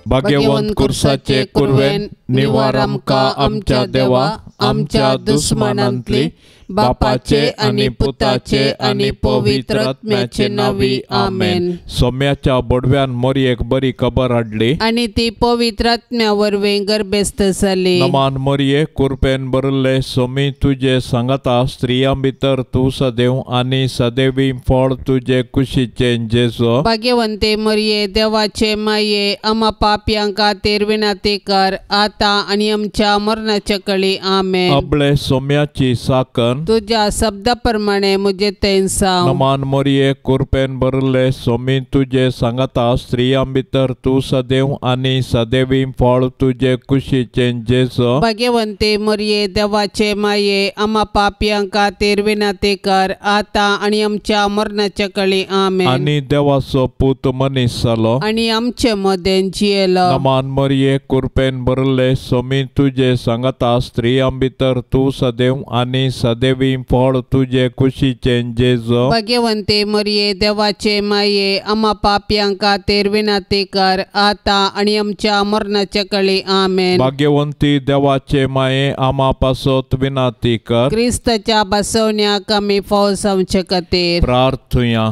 भाग्यवंत कुर्साचे कुर्वेन निवार आमकां आमच्या देवा आमच्या दुस्मनांतली बापाचे आणि पुताचे आणि पवित्र आत्म्याचे नावी आमेन। सोम्याच्या बोडव्यान मोरयेक बरी खबर हाडली आणि ती पवित्र आत्म्या वरवीं गर्भस्थ जाली। नमान मोरये कुरपेन बरले सोमी तुझे सांगता स्त्रियां भितर तू सदैव आणि सदैवी फळ तुझे कुशीचे जेजो। भाग्यवंते मरिये देवाचे माये आम्हा पाप्यांक खातीर विनंती कर आता आणि आमच्या मरणाच्या कळी आमेन। अबळे सोम्याची साकन तुझ्या शब्दाप्रमाणे मुझे तेन सांग। नमान मोरये कुरपेन बरले सोमी तुझे सांगता स्त्रियां भितर तू सदैव आणि सदैवी फळ तुझे कुशीचे जेजो। भाग्यवंते मरिये देवाचे माये आम्हा पाप्यांक खातीर विनंती कर आता आणि आमच्या मरणाच्या कळी आमेन। आणि देवाचो पूत मनीस जालो आणि आमचे मदें जियेलो। नमान मोरये कुरपेन बरले सोमी तुझे सांगता स्त्रियां भितर तू सदैव आणि सदैवी फळ तुझे कुशीचे जेजो। भाग्यवंते मरिये देवाचे माये आम्हा पाप्यांक खातीर विनंती कर आता आणि आमच्या मरणाच्या कळी आमेन। भाग्यवंती देवाचे माये आम्हा पासत विनंती कर क्रिस्ताच्या बसवण्याक आमी फौज आमचे खातीर प्रार्थुया।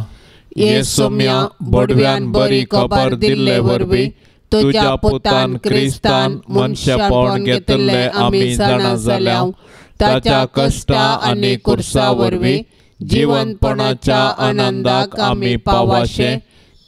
येसुम्या बोडव्यान बरी खबर दिल्ले वरवीं तुझ्या पुतान क्रिस्तान मनशापण घेतले आमी जाणा जाल्याव ताच्या कष्टा आणि कुर्सा वरवीं जीवनपणाच्या आनंदाक आमी पावाशे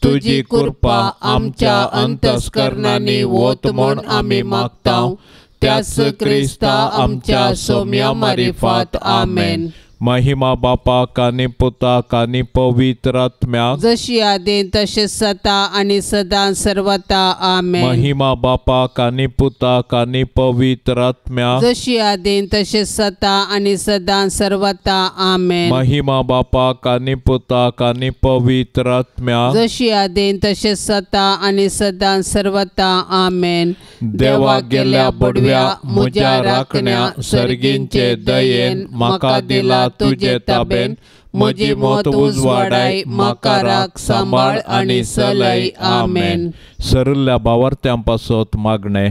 तुझी कृपा आमच्या अंतस्करणांनी वोत म्हूण आमी मागताव त्याच क्रिस्ता आमच्या सोम्या मारिफात आमेन। महिमा बापाक आनी पुताक आनी पवित्र आत्म्याक जशी आदीं तशें सता आणि सदां सर्वता आमेन। महिमा बापाक आनी पुताक आनी पवित्र आत्म्याक जशी आदीं तशें सता आणि सदां सर्वता आमेन। महिमा बापाक आनी पुताक आनी पवित्र आत्म्याक जशी आदीं तशें सता आणि सदां सर्वता आमेन। देवा गेल्या बडव्या म्हज्या राखण्या सर्गींचे दयेन म्हाका दिला तुझे ताबेन म्हजी मोत उजवाडाय म्हाका राख सांबाळ आणि सलय आमेन। सरल्या भावार्थ्यां पासत मागणे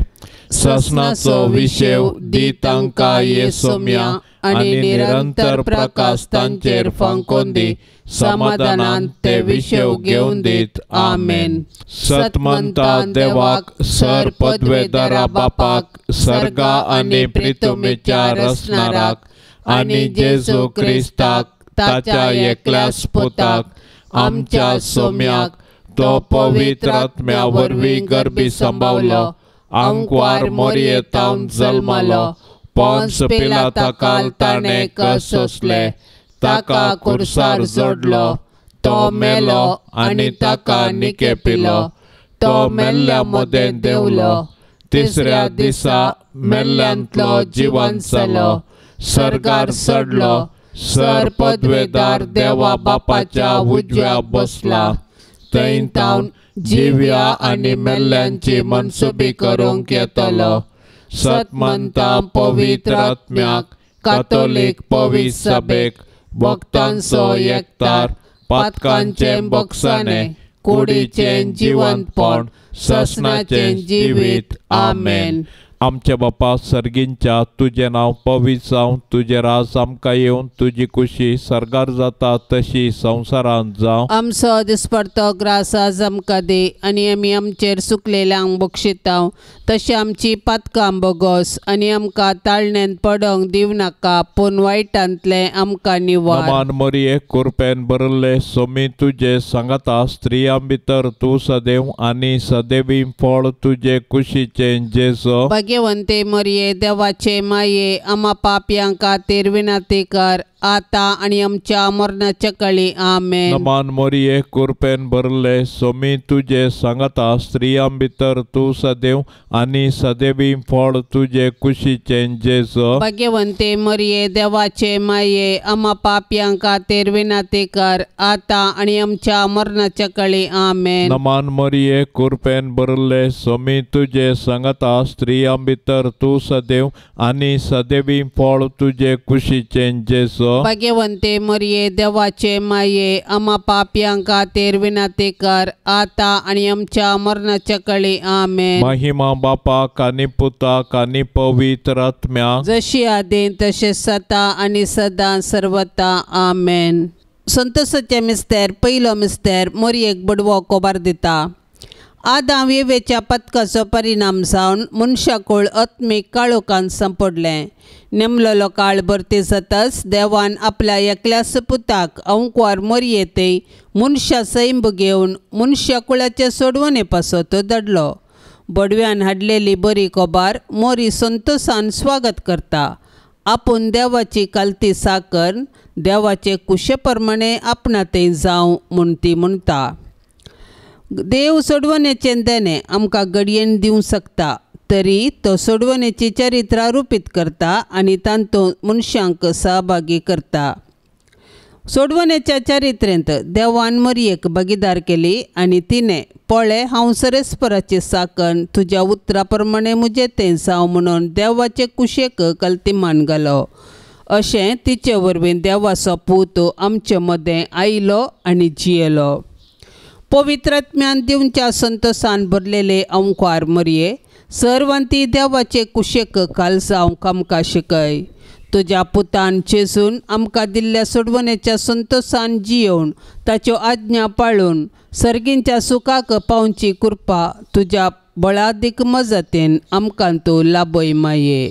ससनाचो विशेव दी तांकां येसुम्या आणि निरंतर प्रकाश तांचेर फंकोन दी समाधानान ते विशेव घेवन दीत आमेन। सतमंता देवाक सर पदवेदारा बापाक सर्गा आणि प्रितुमेच्या रचणाराक आणि जेजू क्रिस्ताक ताच्या एकल्याच पुताक आमच्या सोम्याक तो पवित्र आत्म्या वरवीं गर्भी संभावलो अंकवार मोरयेतावन जल्मलो पोंस पिलाता काल ताणें कस सोंसले ताका कुर्सार जोडलो तो मेलो आनी ताका निकेपिलो तो मेल्ल्या मदें देंवलो तिसऱ्या दिसा मेल्ल्यांतलो जिवंत जालो सर्गार चडलो सर पदवेदार देवा बापाच्या उजव्या बसला थंय तावन जिव्या आनी मेल्ल्यांची मनसुबी करूंक येतलो। सतमंता पवित्र आत्म्याक कातोलीक पवित्र सभेक भक्तांचो एकतार पातकांचे बक्षाने कुडीचे जिवंतपण ससनाचे जिवीत आमेन। आमचे बापा सर्गींच्या तुझे नाव पवित्र जावं तुझे राज आमकां येवन तुझी कुशी सर्गार जाता तशी संवसारांत जावं। आमचो दिसपडतो ग्रास आज आमकां दी आनी आमी आमचेर सुकलेल्यांक बक्षितांव तशी आमची पातकां बोगोस आनी आमकां ताळण्यांत पडोंक दिव नाका पूण वायटांतले आमकां निवार। नमान मोरये कुरपेन बरले सोमी तुझे सांगता स्त्रियां भितर तू सदैव आनी सदैवी फळ तुझे कुशीचे जेजो। भाग्यवंते मरिये देवाचे माये आम्हा पाप्यांक खातीर विनंती कर आता आणि आमच्या मरणाच्या कळी आमेन। नमान मोरये कुरपेन बरले सोमी तुझे सांगता स्त्रियां भितर तू सदैव आनी सदैवी फळ तुझे कुशीचे जेजो। भाग्यवंते मरिये देवाचे माये आम्हा पाप्यांक खातीर विनंती कर आता आणि आमच्या मरणाच्या कळी आमेन। नमान मोरये कुरपेन बरले सोमी तुझे सांगता स्त्रियां भितर तू सदैव आनी सदैवी फळ तुझे कुशीचे जेजो। भाग्यवंते मरिये देवाचे माये आम्हा पापियांक खातीर विनंती कर आता आणि आमच्या मरणाच्या काळी आमेन. महिमा बापाक आनी पुताक आनी पवित्र आत्म्याक जशी आदीं तशेंच आता आणि सदां सर्वता आमेन. संतोषाचे मिस्तेर पयलो मिस्तेर मरियेक बडवो कोबार दिता. आदां वेवेच्या पथकाचो परिणाम जावन मनशाकुळ आत्मीक काळोखान सांपडलें. नेमलेलो काळ भरती जाताच देवान आपल्या एकल्याच पुताक अंकुवार मरियेते मनशा सैंब घेवन मनशा कुळाचे सोडवणे पासत धाडलो. बडव्यान हाडलेली बरी कोबार मोरी संतोषान स्वागत करता. आपूण देवाची कालती साकर देवाचे कुशे प्रमाणे आपणाते जावं म्हूण ती म्हणटा. देव सोडवणेचें देणे आमकां घडयेन दिवंक शकता तरी तो सोडवणेची चरित्रां रुपीत करता आनी तातूंत मनशांक सहभागी करता. सोडवणेच्या चरित्रेंत देवान मरियेक भागीदार केली आनी तिणें पळय हांव सरेस्पराची साकण तुज्या उतरा प्रमाणे मुजेतें जावं म्हणून देवाचे कुशेक कल्तिमान घालो. अशें तिचे वरवीं देवाचो पूत आमचे मदें आयलो आनी जियेलो. पवित्र आत्म्यान दिवच्या संतोषान भरलेले अंकुवार मरिये सर्वंती देवाचे कुशेक काल जावंक आमकां शिकय. तुज्या पुतान चेजून आमकां दिल्ल्या सोडवणेच्या संतोषान जियोवन ताच्यो आज्ञा पाळून सर्गींच्या सुखाक पावची कृपा तुज्या बळादीक मजतीन आमकां तूं लाभय माये.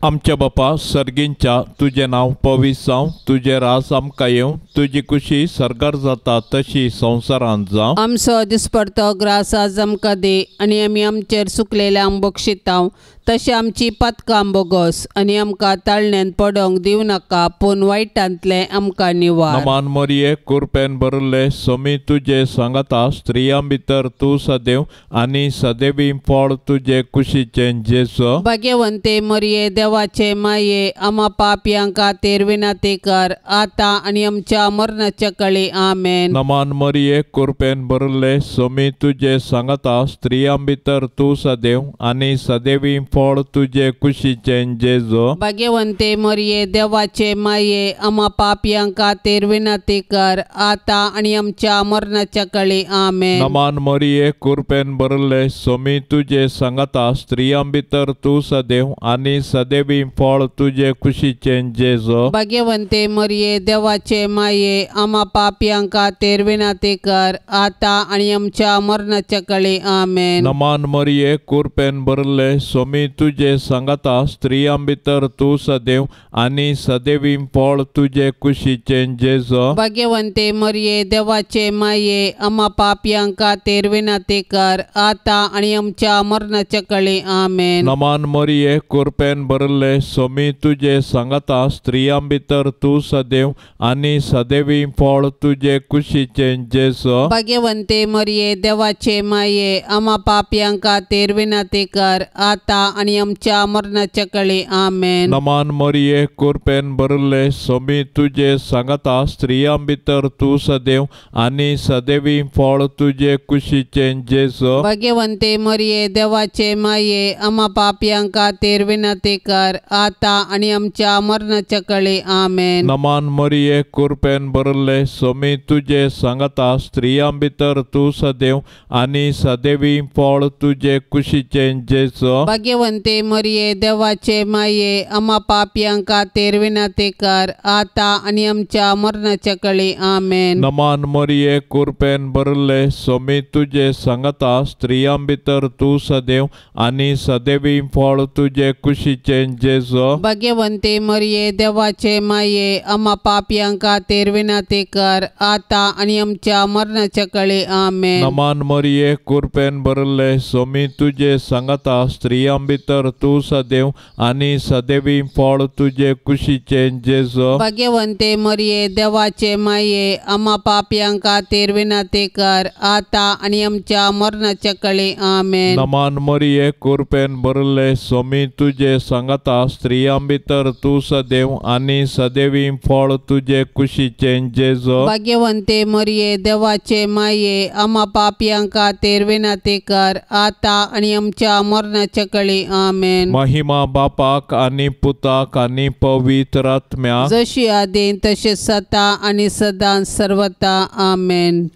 आमच्या बापा सर्गींच्या तुजें नांव पवित्र जावं तुजें राज आमकां येवं तुजी कुशी सरकार जाता तशी संवसारांत जावं. आमचो दिसपडतो ग्रास आज आमकां दे आनी आमी आमचेर सुकलेल्यांक बक्षितांव तशें आमची पातकां बोगोस आनी आमकां ताळण्यांत पडोंक दिवं नाका पूण वायटांतले आमकां निवार. नमान मरिये कृपेन भरले सोमी तुजे सांगाता स्त्रियां भितर तूं सदैव आनी सदैवी फळ तुजे कुशीचें जेजू. भाग्यवंते मरिये देवाचे माये आम्हा पापियांक खातीर विनंती कर आता आनी आमच्या मरणाच्या काळी आमेन. नमान मरिये कृपेन भरले सोमी तुजे सांगाता स्त्रियां भितर तूं सदैव आनी सदैवी फळ तुजे कुशीचें जेजू. भाग्यवंते मरिये देवाचे माये आम्हा पापियांक खातीर विनंती कर आता आनी आमच्या मरणाच्या काळी आमेन. नमान मरिये कृपेन भरले सोमी तुजे सांगाता स्त्रियां भितर तूं सदैव आनी सदैवी फळ तुजे कुशीचें जेजू. भाग्यवंते मरिये देवाचे माये आम्हा पापियांक खातीर विनंती कर आता आनी आमच्या मरणाच्या काळी आमेन. नमान मरिये कृपेन भरले सोमी तुजे सांगाता स्त्रियां भितर तूं सदैव आनी सदैवी फळ तुजे कुशीचें जेजू. भाग्यवंते मरिये देवाचे माये आम्हा पापियांक खातीर विनंती कर आता आनी आमच्या मरणाच्या काळी आमेन. नमान मरिये कृपेन भरले सोमी तुजे सांगाता स्त्रियां भितर तूं सदैव आनी सदैवी फळ तुजे कुशीचें जेजू. भाग्यवंते मरिये देवाचे माये आम्हा पापियांक खातीर विनंती कर आता आनी आमच्या मरणाच्या काळी आमेन. नमान मरिये कृपेन भरले सोमी तुजे सांगाता स्त्रियां भितर तूं सदैव आनी सदैवी फळ तुजे कुशीचें जेजू. भाग्यवंते मरिये देवाचे माये आम्हा पापियांक खातीर विनंती कर आता आनी आमच्या मरणाच्या काळी आमेन. नमान मरिये कृपेन भरले सोमी तुजे सांगाता स्त्रियां भितर तूं सदैव आनी सदैवी फळ तुजे कुशीचें जेजू. भाग्यवंते मरिये देवाचे माये आम्हा पापियांक खातीर विनंती कर आता आनी आमच्या मरणाच्या काळी आमेन. नमान मरिये कृपेन भरले सोमी तुजे सांगाता स्त्रियां भितर तूं सदैव आनी सदैवी फळ तुजे कुशीचें जेजू. भाग्यवंते मरिये देवाचे माये आम्हा पापियांक खातीर विनंती कर आता आनी आमच्या मरणाच्या काळी आमेन. नमान मरिये कृपेन भरले सोमी तुजे सांगाता स्त्रियां भितर तूं सदैव आनी सदैवी फळ तुजे कुशीचें जेजू. भाग्यवंते मरिये देवाचे माये आम्हा पापियांक खातीर विनंती कर आता आनी आमच्या मरणाच्या काळी आमेन. नमान मरिये कृपेन भरले सोमी तुजे सांगाता स्त्रियां भितर तूं सदैव आनी सदैवी फळ तुजे कुशीचें जेजू. भाग्यवंते मरिये देवाचे माये आम्हा पापियांक खातीर विनंती कर आता आनी आमच्या मरणाच्या काळी काळी आमेन. महिमा बापाक आनी पुताक आनी पवित्र आत्म्याक, जशी आदीं तशेंच आता आनी सदां सर्वता आमेन.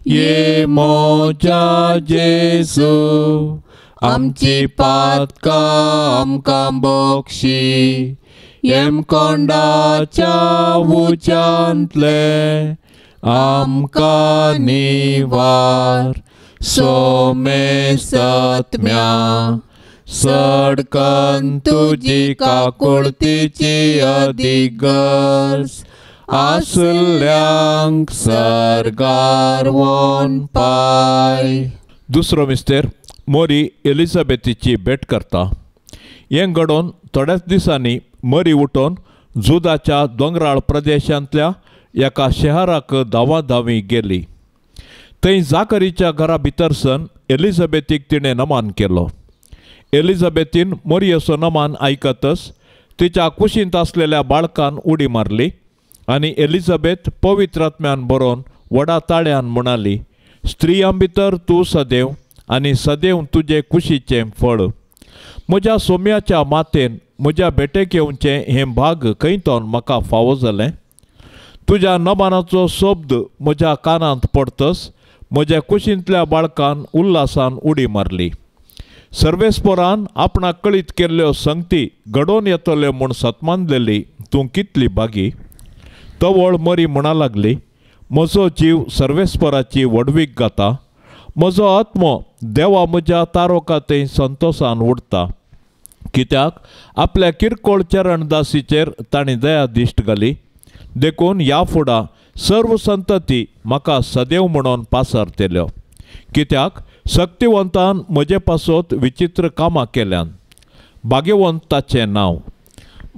ये मोजा जेजू आमची पातकां आमकां बक्षी, येम कोंडाच्या उच्यांतले आमकां निवार. सोमेस्तत्म्या सडकन तुजी काकुळतीची अधिगर्स, आसल्यांक सरगार वोन पाय. दुसरो मिस्तेर मोरी एलिझाबेथीची भेट करता. हें घडोवन थोड्याच दिसांनी मरी उठोन जुदाच्या दोंगराळ प्रदेशांतल्या एका शहराक धांवाधांवी गेली. थंय जाकरीच्या घरा भितरसन एलिझाबेथीक तिणें नमान केलो. एलिझाबेथीन मोरयेचो नमान आयकतच तिच्या कुशींत आसलेल्या बाळकान उडी मारली आनी एलिझाबेथ पवित्र आत्म्यान बरोवन व्हडा ताळ्यान म्हणाली, स्त्रियां भितर तूं सदैव आनी सदैव तुजे कुशीचें फळ. म्हज्या सोम्याच्या मातेन म्हज्या भेटेक येवचें हें भाग खंयतोन म्हाका फावो जालें. तुज्या नमानाचो शब्द म्हज्या कानांत पडतच म्हज्या कुशींतल्या बाळकान उल्हासान उडी मारली. सर्वेस्परान आपणाक कळीत केल्ल्यो संगती घडोवन येतल्यो म्हूण सतमानलेली तूं कितली बागी. तवळ मरी म्हणा लागली, म्हजो जीव सर्वेस्पराची वडवीक घाता. म्हजो आत्मो देवा म्हज्या तारोकातय संतोशान उडटा. कित्याक आपल्या किरकोळ चरणदासीचेर ताणें दया दिश्ट घाली. देखून ह्या फुडां सर्व संतती म्हाका सदैव म्हणून पासरतल्यो. कित्याक शक्तिवंतान म्हजे पासत विचित्र कामां केल्यान. भाग्यवंत ताचें नांव.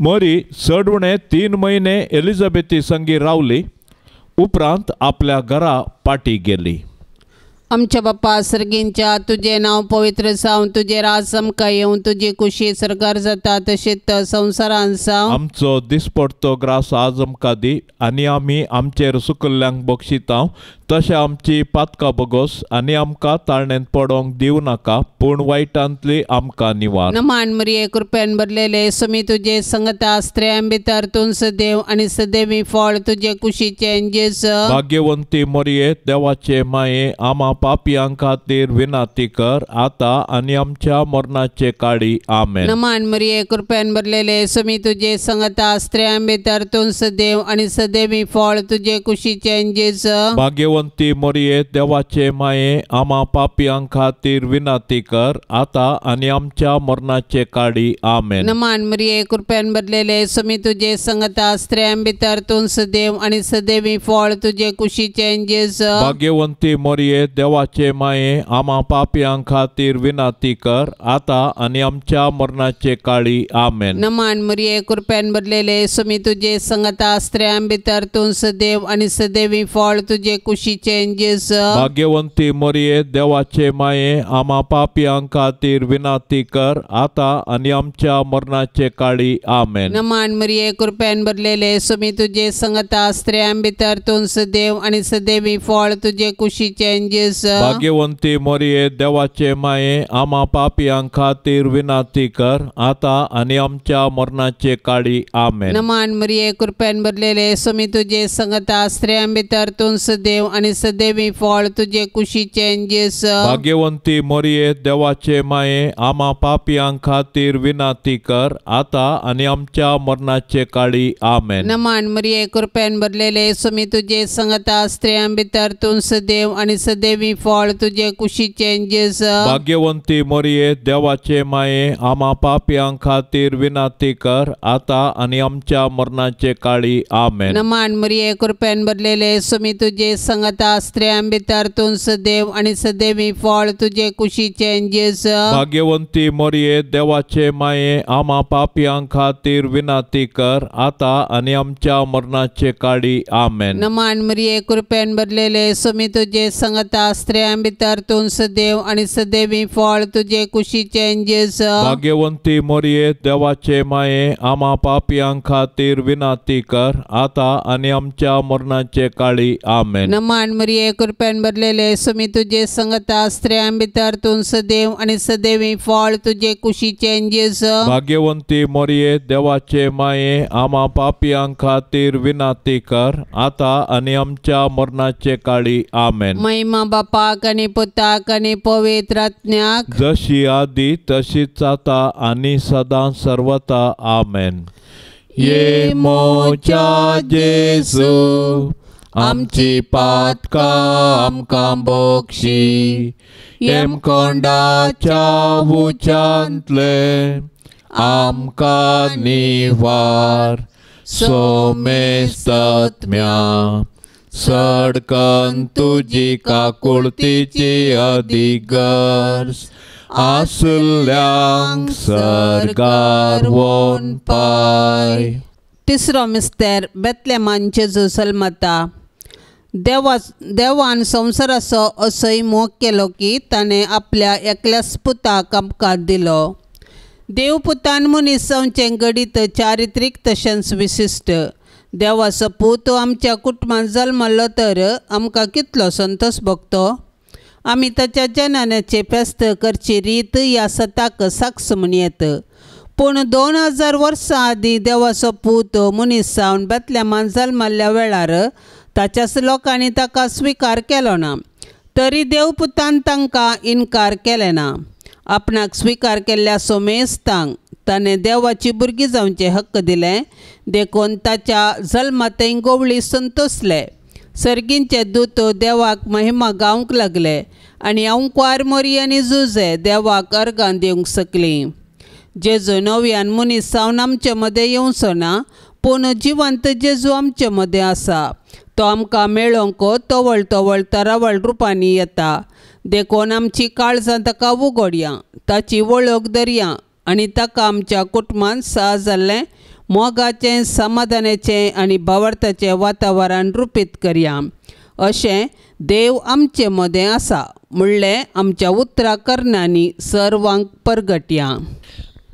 मरी चडवणे 3 म्हयने एलिझाबेथी संगी रावली. उपरांत आपल्या घरा पाटी गेली. आमच्या बाप्पा सर्गींच्या तुझे नाव पवित्र जावन तुझे राज आमकां येवन तुजी कुशी सरकार जाता तशेंच संवसारान जावं. आमचो दिसपडतो ग्रास आज आमकां दी आनी आमी आमचेर सुकल्ल्यांक बक्षिता तशें आमची पातकां बगोस आनी आमकां ताळणेंत पडोंक दिवं नाका पूण वायटांतली आमकां निवार. नमान मरिये कृपेन भरलेले समी तुजे संगता स्त्रियां भितर तूं सदैव आनी सदैवी फळ तुजे कुशीचें जेजू. भाग्यवंती मरिये देवाचे माये आमा पापियां खातीर विनाती कर आता आनी आमच्या मरणाचे काळी आमेन. नमान मरिये कृपेन भरलेले समी तुजे संगता स्त्रियां भितर तूं सदैव आनी सदैवी फळ तुजे कुशीचें जेजू. भाग्यवंती मरिये देवाचे माये आमा पापियां खातीर विनाती कर आता आनी आमच्या मरणाचे काळी आमेन. नमान मरिये कृपेन भरलेले समी तुजे संगता स्त्रियां भितर तूं सदैव आनी सदैवी फळ तुजे कुशीचें जेजू. भाग्यवंती मरिये देवाचे माये आमा पापियां खातीर विनाती कर आता आनी आमच्या मरणाचे काळी आमेन. नमान मरिये कृपेन भरलेले समी तुजे संगता स्त्रियां भितर तूं सदैव आनी सदैवी फळ तुजे कुशीचें जेजू. भाग्यवंती मरिये देवाचे माये आमा पापियां खातीर विनाती कर आता आनी आमच्या मरणाचे काळी आमेन. नमान मरिये कृपेन भरलेले समी तुजे संगता स्त्रियां भितर तूं सदैव आनी सदैवी फळ तुजे कुशीचें जेजू. भाग्यवंती मरिये देवाचे माये आमा पापियां खातीर विनाती कर आता आनी आमच्या मरणाचे काळी आमेन. नमान मरिये कृपेन भरलेले समी तुजे संगता स्त्रियां भितर तूं सदैव आनी सदैवी फळ तुजे कुशीचें जेजू. भाग्यवंती मरिये देवाचे माये आमा पापियां खातीर विनाती कर आता आनी आमच्या मरणाचे काळी आमेन. नमान मरिये कृपेन भरलेले समी तुजे संगता स्त्रियां भितर तूं सदैव आनी सदैवी फळ तुजे कुशीचें जेजू. भाग्यवंती मरिये देवाचे माये आमा पापियां खातीर विनाती कर आता आनी आमच्या मरणाचे काळी आमेन. नमान मरिये कृपेन भरलेले समी तुजे संगता स्त्रियां भितर तूं सदैव आनी सदैवी फळ तुजे कुशीचें जेजू. भाग्यवंती मरिये देवाचे माये आमा पापियां खातीर विनाती कर आता आनी आमच्या मरणाचे काळी आमेन. नमान मरिये कृपेन भरलेले समी तुजे संगता स्त्रियां भितर तूं सदैव आणि सदैवी फळ तुझे कुशीचें जेजू. भाग्यवंती मोरये देवाचे माये आम्हा पापियां खातीर विनाती कर आता आणि आमच्या मरणाचे काळी आमेन. नमान मरिये कृपेन भरलेले सुमी तुझे संगता स्त्रियां भितर तूं सदैव आणि सदैवी फळ तुझे कुशीचें जेजू. भाग्यवंती मोरये देवाचे माये आम्हा पापियां खातीर विनाती कर आता आणि आमच्या मरणाचे काळी आमेन. महिमा बापाक आणि पुताक आणि पवित्र आत्म्याक जशी आदी तशीच आता आणि सदां सर्वता आमेन. ये मोच्या जेजू आमची पातकां आमकां बोक्षी येम कोंडाच्या उच्यांतले आमकां निवार सोमेस्तत्म्या सडकन तुजी काकुळतीची अधिगर्स आसल्यांक सरगार वोन पाय. तिसरो मिस्तेर बेतलेमांचे जल्मता. देवान संवसाराचो असोय मोग केलो की ताणें आपल्या एकल्याच पुताक आमकां दिलो. देव पुतान मनीस जावचें घडीत चारित्रीक तशेंच विशिश्ट. देवाचो पूत आमच्या कुटुंबांत जल्मलो तर आमकां कितलो संतोश भोगतो. आमी ताच्या जनान्याचे फेस्त करची रीत ह्या सताक साक्ष म्हूण येत. पूण 2000 वर्सां आदीं देवाचो पूत मनीस जावन बेतलेमांत जल्मल्ल्या वेळार ताच्याच लोकांनी ताका स्विकार केलो ना. तरी देवपुतान तांकां इन्कार केलें ना. आपणाक स्विकार केल्ल्या सोमेस्तांक ताणें देवाची भुरगीं जावचे हक्क दिले. देखून ताच्या जल्मातय गोवळी संतोसले. सर्गींचे दूत देवाक महिमा गावंक लागले आनी अंकुआर मोरी आनी जुजे देवाक अर्गां दिवंक सकलीं. जेजू नव्यान मनीस जावन आमचे मदें येवचो ना, पूण जिवंत जेजू आमचे मदें आसा. तो आमकां मेळोवंक तवळ तवळ तरावळ रुपांनी येता. देखून आमची काळजां ताका उगडया, ताची वळख धरया आनी ताका आमच्या कुटुंबांत जाल्लें मोगाचें समाधानाचें आनी भावार्थाचें वातावरण रुपीत करया. अशें देव आमचे मदें आसा म्हणलें आमच्या उतरां कर्णांनी सर्वांक परगटया.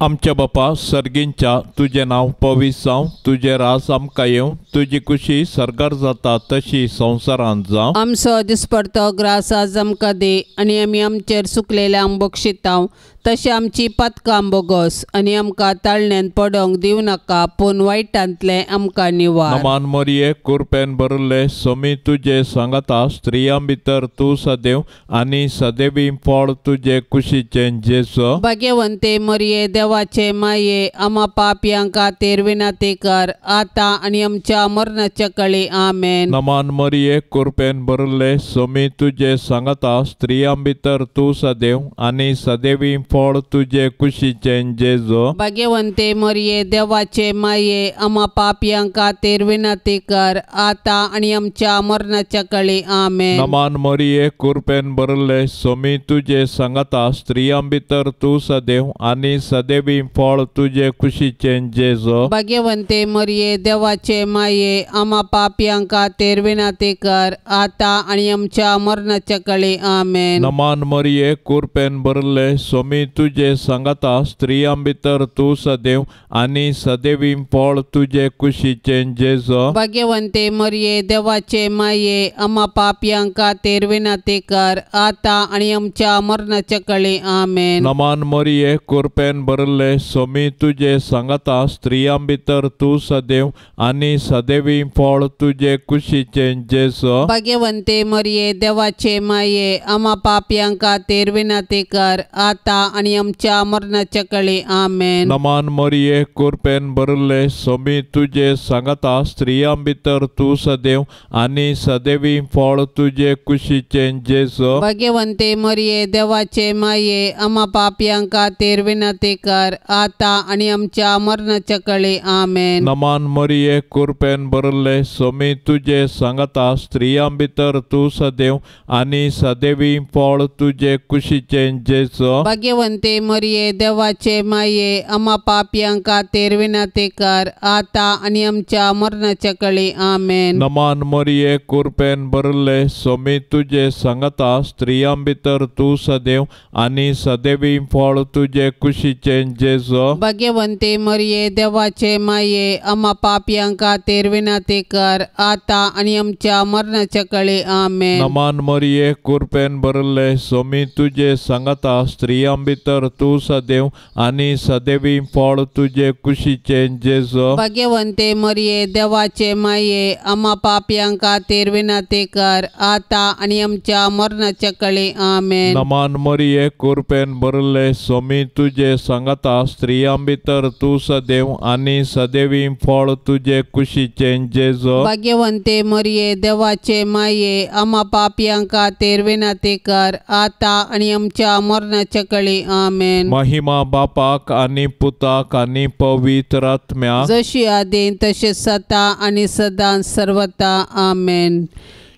आमच्या बापा सर्गींच्या तुजें नांव पवित्र जावं, तुजें राज आमकां येवं, तुजी खुशी सरकार जाता तशी संवसारांत जावं. आमचो दिसपडतो ग्रास आज आमकां दे आनी आमी आमचेर चुकलेल्यांक बक्षितांव. तशें आमची पातकां बोगोस आनी आमकां ताळण्यांत पडोंक दिवं नाका, पूण वायटांतले आमकां निवार. नमान मोरये कृपेन भरले सोमी तुजे सांगता स्त्रियां भितर तूं सदैव आनी सदैवी फळ तुजे कुशीचें जेजू. भाग्यवंते मोरये देवाचे माये आम्हा पापयां खातीर विनाती कर आता आनी आमच्या मरणाच्या काळी आमेन. नमान मोरये कृपेन भरले सोमी तुजे सांगता स्त्रियां भितर तूं सदैव आनी सदैवी फळ तुजे कुशीचें जेजू. भाग्यवंते मोरये देवाचे माये आम्हा पापयां खातीर विनाती कर आता आनी आमच्या मरणाच्या काळी आमेन. नमान मोरये कृपेन भरले सोमी तुजे सांगता स्त्रियां भितर तूं सदैव आनी सदैवी फळ तुजे कुशीचें जेजू. भाग्यवंते मोरये देवाचे माये आम्हा पापयां खातीर विनाती कर आता आनी आमच्या मरणाच्या काळी आमेन. नमान मोरये कृपेन भरले सोमी तुजे सांगता स्त्रियां भितर तूं सदैव आनी सदैवी फळ तुजे कुशीचें जेजू. भाग्यवंते मोरये देवाचे माये आम्हा पापयां खातीर विनाती कर आता आनी आमच्या मरणाच्या काळी आमेन. नमान मोरये कृपेन भरले सोमी तुजे सांगता स्त्रियां भितर तूं सदैव आनी सदैवी फळ तुजे कुशीचें जेजू. भाग्यवंते मोरये देवाचे माये आम्हा पापयां खातीर विनाती कर आता आनी आमच्या मरणाच्या काळी आमेन. नमान मोरये कृपेन भरले सोमी तुजे सांगता स्त्रियां भितर तूं सदैव आनी सदैवी फळ तुजे कुशीचें जेजू. भाग्यवंते मोरये देवाचे माये आम्हा पापयां खातीर विनाती कर आता आनी आमच्या मरणाच्या काळी आमेन. नमान मोरये कृपेन भरले सोमी तुजे सांगता स्त्रियां भितर तूं सदैव आनी सदैवी फळ तुजे कुशीचें जेजू. भाग्यवंते भाग्यवंते मरिये देवाचे माये आम्हा पापियांक खातीर विनंती कर आता आणि आमच्या मरणाच्या कळी आमेन. नमान मरिये कृपेन भरले सोमी तुझे सांगता स्त्रियां भितर तू सदैव आणि सदैवी फळ तुझे कुशीचे जेजो. भाग्यवंते मरिये देवाचे माये आम्हा पापियांक खातीर विनंती कर आता आणि आमच्या मरणाच्या कळी आमेन. नमान मरिये कृपेन भरले सोमी तुझे सांगता स्त्रियां भितर तू सदैव आणि सदैवी फळ तुझे कुशीचे जेजो. भाग्यवंते मरिये देवाचे माये आम्हा पापियांक खातीर विनंती कर आता आणि आमच्या मरणाच्या कळी आमेन. नमान मरिये कृपेन भरले सोमी तुझे सांगता स्त्रियां भितर तू सदैव आणि सदैवी फळ तुझे कुशीचे जेजो. भाग्यवंते मरिये देवाचे माये आम्हा पापियांक खातीर विनंती कर आता आणि आमच्या मरणाच्या कळी आमेन. महिमा बापाक आणि पुताक आणि पवित्र आत्म्या जशी आदीन तशेंच आता आणि सदां सर्वता आमेन.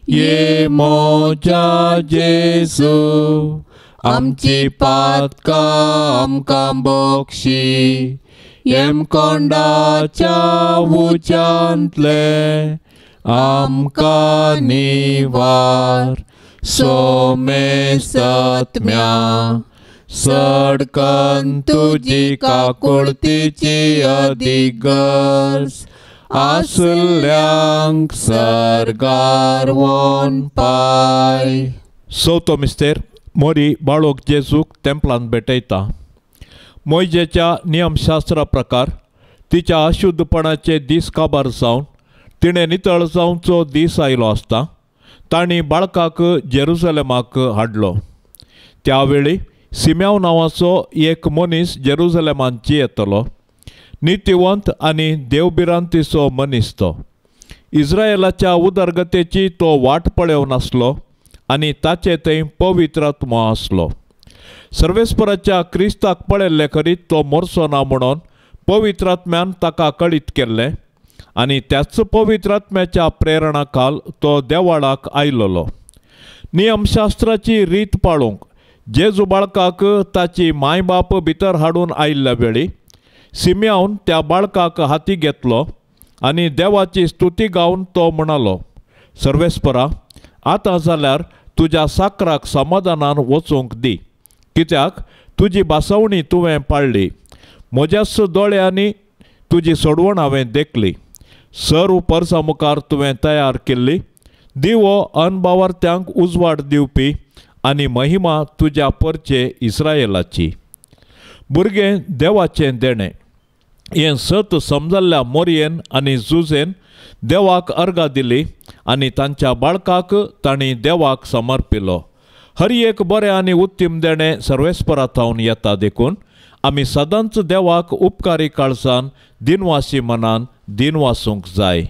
ये मोजा जेजू आमची पातकां आमकां बक्षी येम कोंडाच्या उच्यांतले आमकां निवार सोमे सत्म्या सडकन तुजी काकुळतीची अधिगर्स आसल्यांक सरगार वोन पाय. चवथो मिस्तेर मोरी बाळोक जेजूक तेंपलांत भेटयता. मोयजेच्या नियमशास्त्रा प्रकार तिच्या अशुद्धपणाचे दीस काबार जावन तिणें नितळ जावचो दीस आयलो आसता तांणी बाळकाक जेरुसलेमाक हाडलो. त्यावेळी सिम्याव नांवाचो एक मनीस जेरुसलेमांची येतलो. नितीवंत आनी देवबिरांतीचो मनीस तो. इस्रायेलाच्या उदरगतेची तो वाट पळेव नासलो आनी ताचे थंय पवित्र आत्मो आसलो. सर्वेस्पराच्या क्रिस्ताक पळयल्ले करीत तो मोरचो ना म्हणून पवित्र आत्म्यान ताका कळीत केल्लें आनी त्याच पवित्र आत्म्याच्या प्रेरणा खाल तो देवाळाक आयलोलो. नियमशास्त्राची रीत पाळूंक जेजू बाळकाक ताची मायबाप भितर हाडून आयिल्ल्या वेळी सिम्यावन त्या बाळकाक हाती घेतलो आनी देवाची स्तुती गावन तो म्हणालो, सर्वेस्परा, आतां जाल्यार तुज्या साकराक समाधानान वचूंक दी, कित्याक तुजी बासवणी तुवें पाळ्ळी. म्हज्याच दोळ्यांनी तुजी सोडवण हांवें देखली. सर्व परसा मुखार तुवें तयार केल्ली. दिवो अनबावर्त्यांक उजवाड दिवपी आनी महिमा तुज्या परचे इस्रायेलाची. भुरगें देवाचें देणें. हें सत समजल्ल्या मोरयेन आनी जुजेन देवाक अर्गां दिली आनी तांच्या बाळकाक तांणी देवाक समर्पिलो. हर एक बरें आनी उत्तम देणें सर्वेस्परांतावन येता देखून आमी सदांच देवाक उपकारी काळजान दिनवासी मनान दिनवासूंक जाय.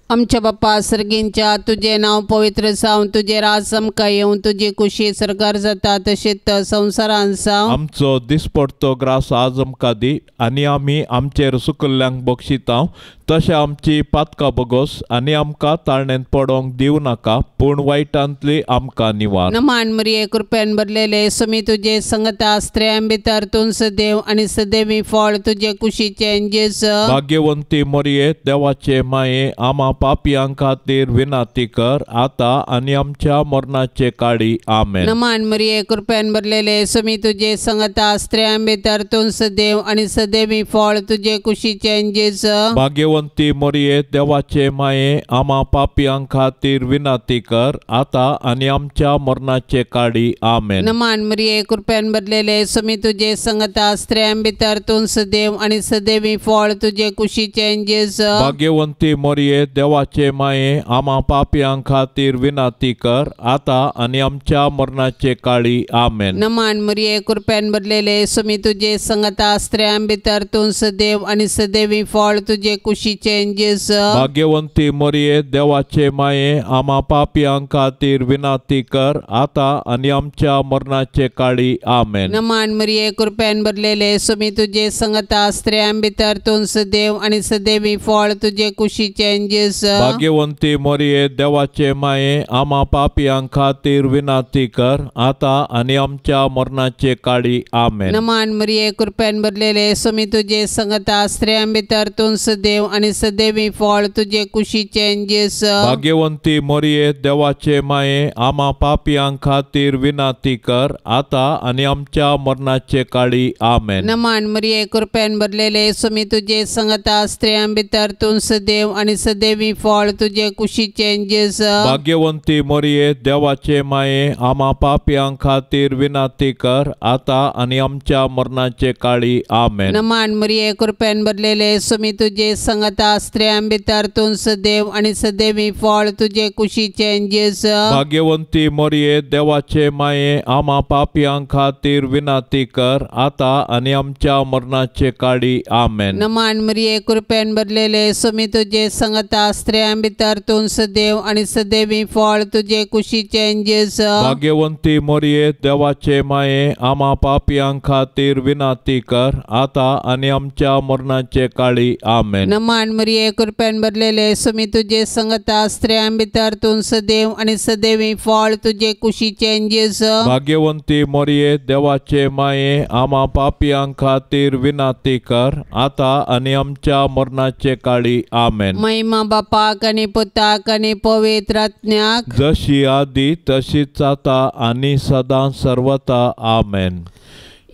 आमच्या बाप्पा सर्गींच्या तुझे नाव पवित्र जावन तुझे राज आमकां येवन तुजी कुशी सरकार जाता तशेंच संवसारांत जावं. आमचो दिसपडतो ग्रास आज आमकां दी आनी आमी आमचेर सुकल्ल्यांक बक्षितांव तशें आमची पातकां बगोस आनी आमकां ताळणेंत पडोंक दिवं नाका पूण वायटांतली आमकां निवार. नमान मरिये कृपेन भरलेले सुमी तुजे संगता स्त्रियां भितर तूं सदैव आनी सदैवी फळ तुजे कुशीचे जेजू. भाग्यवंती मरिये देवाचे माये आम्हा पापियांक खातीर विनंती कर आता आनी आमच्या मरणाचे काळी आमेन. नमान मरिये कृपेन भरलेले सुमी तुजे संगता स्त्रियां भितर तूं सदैव आनी सदैवी फळ तुजे कुशीचे जेजू. भाग्यवंती मरिये देवाचे माये आम्हा पापियांक खातीर विनंती कर आता आनी आमच्या मरणाचे काळी आमेन. नमान मरिये कृपेन भरलेले सुमी तुजे संगता स्त्रियां भितर तूं सदैव आनी सदैवी फळ तुजे कुशीचे जेजू. भाग्यवंती मरिये देवाचे माये आम्हा पापियांक खातीर विनंती कर आता आनी आमच्या मरणाचे काळी आमेन. नमान मरिये कृपेन भरलेले सुमी तुजे संगता स्त्रियां भितर तूं सदैव आनी सदैवी फळ तुजे कुशीचे कुशीचें जेजू भाग्यवंती मोरये देवाचे माये आम्हा पापियां खातीर विनाती कर आता आणि आमच्या मरणाचे काळी आमेन. नमान मरिये कृपेन भरलेले सुमी तुझे संगता स्त्रियां भितर तूं सदैव आणि सदैवी फळ तुझे कुशीचें जेजू भाग्यवंती मोरये देवाचे माये आम्हा पापियां खातीर विनाती कर आता आणि आमच्या मरणाचे काळी आमेन. नमान मरिये कृपेन भरलेले सुमी तुझे संगता स्त्रियां भितर तूं सदैव आणि सदैवी फळ तुझे कुशीचें जेजू भाग्यवंती मोरये देवाचे माये आम्हा पापियां खातीर विनाती कर आता आणि आमच्या मरणाचे काळी आमेन. नमान मरिये कृपेन भरलेले सुमी तुझे संगता स्त्रियां भितर तूं सदैव आणि सदैवी फळ तुझे कुशीचें जेजू भाग्यवंती मोरये देवाचे माये आम्हा पापियां खातीर विनाती कर आता आणि आमच्या मरणाचे काळी आमेन. नमान मरिये कृपेन भरलेले सुमी तुझे संगता स्त्रियां भितर तूं सदैव आणि सदैवी फळ तुझे कुशीचें जेजू भाग्यवंती मोरये देवाचे माये आम्हा पापियां खातीर विनाती कर आता आणि आमच्या मरणाचे काळी आमेन. नमान मरिये कृपेन भरलेले सुमी तुझे संगता स्त्रियां भितर तूं सदैव आणि सदैवी फळ तुझे कुशीचें जेजू भाग्यवंती मोरये देवाचे माये आम्हा पापियां खातीर विनाती कर आता आणि आमच्या मरणाचे काळी आमेन. नमान मरिये कृपेन भरलेले सुमी तुझे संगता स्त्रियां भितर तूं सदैव आणि सदैवी फळ तुझे कुशीचें जेजू भाग्यवंती मोरये देवाचे माये आम्हा पापियां खातीर विनाती कर आता आणि आमच्या मरणाचे काळी आमेन. महिमा बापाक आणि पुताक आणि पवित्र आत्म्याक जशी आदी तशीच आता आणि सदा सर्वता आमेन.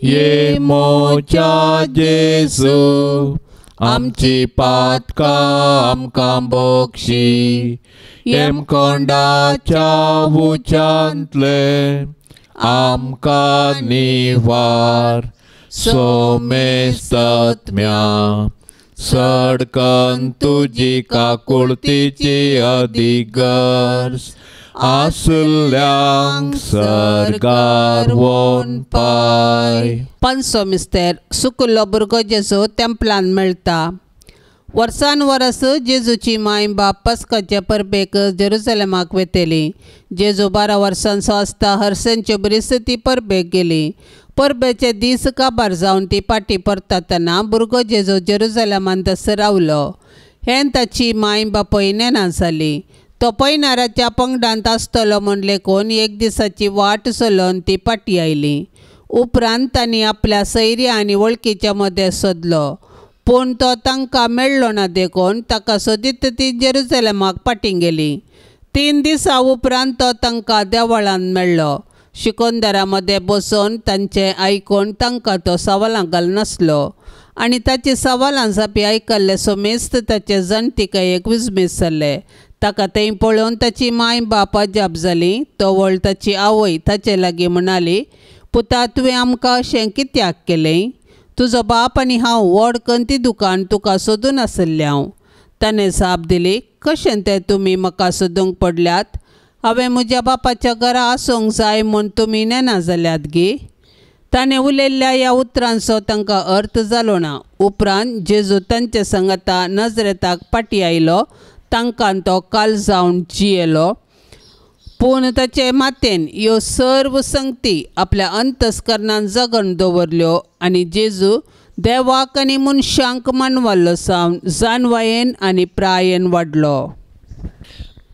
ये मोच्या जेजू आमची पातका आमकां बोक्षी येम कोंडाच्या उच्यांतले आमकां निवार सोमेस्तत्म्या सडकन तुजी काकुळतीची अधिगर्स आसल्यांक सरकार वोन पाय. पंचो मिस्तेर सुकुल्लो भुरगो जेजू तेंपलान मेळटा. वर्सान वर्स जेजूची माय बाप पस्काच्या परबेक जेरुसलेमाक वेतेली. जेजू 12 वर्सांचो आसता हरसेंच्यो बरीच ती परबेक गेली. परबेचे दीस काबार जावन ती फाटीं परतना भुरगो जेजू जेरुसलेमान थंयसर रावलो. हें ताची माय बापय नेना जाली. तो पैनाराच्या पंगडांत आसतलो म्हूण लेखून एक दिसाची वाट चलोवन ती फाटीं आयली. उपरांत तांणी आपल्या सैर्या आनी वळखीच्या मदें सोदलो पूण तो तांकां मेळ्ळो ना देखून ताका सोदीत ती जेरुसलेमाक फाटीं गेली. 3 दिसां उपरांत तो तांकां देवळांत मेळ्ळो. शिकोंदरा मदें बसून तांचें आयकून तांकां तो सवालां घालनासलो आनी ताची सवालां जापी आयकल्ले सोमेस्त ताचे जाणटिकायेक विस्मीत जाल्ले. ताका थंय पळोवन ताची माय बाप अजाप जाली. तो व्हळ ताची आवय ताचे लागीं म्हणाली, पुता तुवें आमकां अशें कित्याक केलें? तुजो बाप आनी हांव व्हड कंती दुकान तुका सोदून आसले हांव. ताणें जाप दिली, कशें तें तुमी म्हाका सोदूंक पडल्यात? हांवें म्हज्या बापाच्या घरा आसूंक जाय म्हूण तुमी नेना जाल्यात गे. ताणें उलयल्ल्या ह्या उतरांचो तांकां अर्थ जालो ना. उपरांत जेजू तांचे सांगता नजरेताक फाटीं आयलो. तांकां तो काल जावन जियेलो. पूण ताचे मातेन ह्यो सर्व संगती आपल्या अंतस्करणांत जगन दवरल्यो आनी जेजू देवाक आनी मनशांक मानवालो सावन जानवायेन आनी प्रायेन वाडलो.